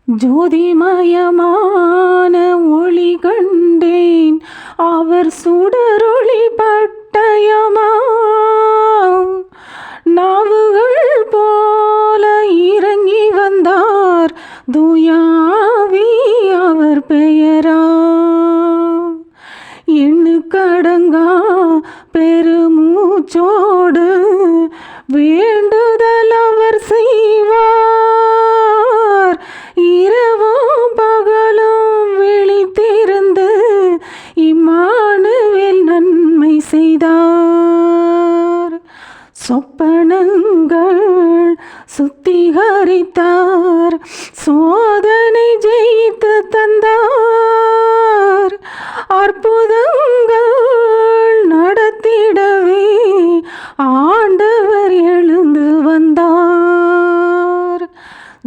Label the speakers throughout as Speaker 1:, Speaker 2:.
Speaker 1: ஜோதிமயமான ஒளி கண்டேன், அவர் சுடரொளி பட்டயமாம். நாவுகள் போல இறங்கி வந்தார், தூயாவி அவர் பெயரா. எண்ணுக்கடங்கா பெருமூச்சோடு வேண்டுதல் அவர் செய்வார். இரவும் பகலும் விழித்திருந்து இம்மானுவேல் நன்மை செய்தார். சொப்பனங்கள் சுத்திகரித்தார், சோதனை ஜெயித்து தந்தார். அற்புதங்கள் நடத்திடவே ஆண்டவர் எழுந்து வந்தார்.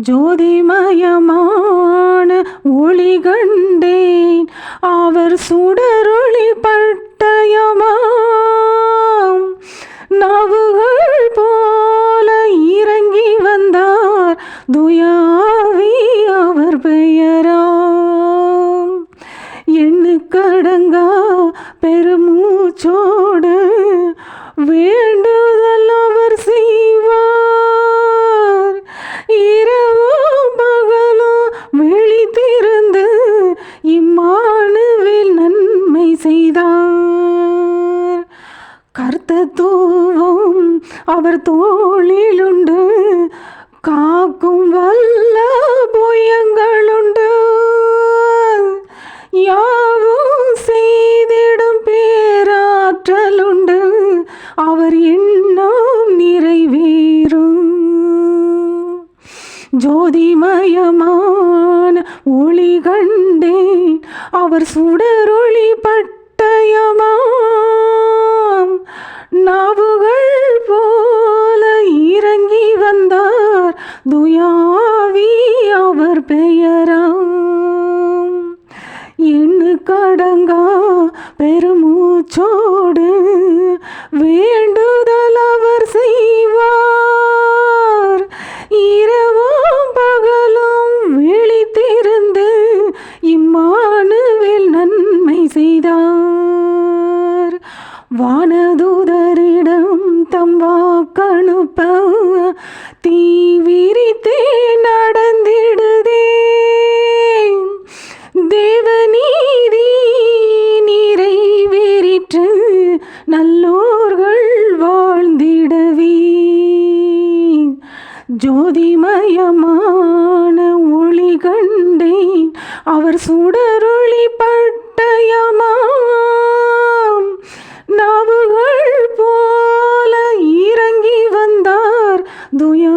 Speaker 1: ஜோதிமயமான ஒளி கண்டேன், அவர் சுடரொளி பட்டயமாம். நாவுகள் போல இறங்கி வந்தார், தூயாவி அவர் பெயராம். எண்ணுக்கடங்கா பெருமூச்சோடு வேண்டுதல் அவர் செய்வார். இரவும் பகலும் விழித்திருந்து இம்மானுவேல் நன்மை செய்தார். கர்த்தத்துவம் அவர் தோளிலுண்டு, காக்கும் வல்ல புயங்களுண்டு. யாவும் செய்திடும் பேராற்றலுண்டு, அவர் எண்ணம் நிறைவேறும். ஜோதிமயமான ஒளி கண்டேன், அவர் சுடரொளி பட்டயமாம். நாவுகள் போல இறங்கி வந்தார், தூயாவி அவர் பெயராம். எண்ணுக்கடங்கா பெருமூச்சோடு வேண்டுதல் அவர் செய்வார். இரவும் பகலும் விழித்திருந்து இம்மானுவேல் நன்மை செய்தார். வானதூதரிடம் தம் வாக்கனுப்ப தீவிரித்தே நடந்திடுதே. தேவநீதி நிறைவேறிற்று, நல்லோர்கள் வாழ்ந்திடவே. ஜோதிமயமான ஒளி கண்டேன், அவர் சுடரொளி பட்டயமாம். நாவுகள் போல இறங்கி வந்தார், துயா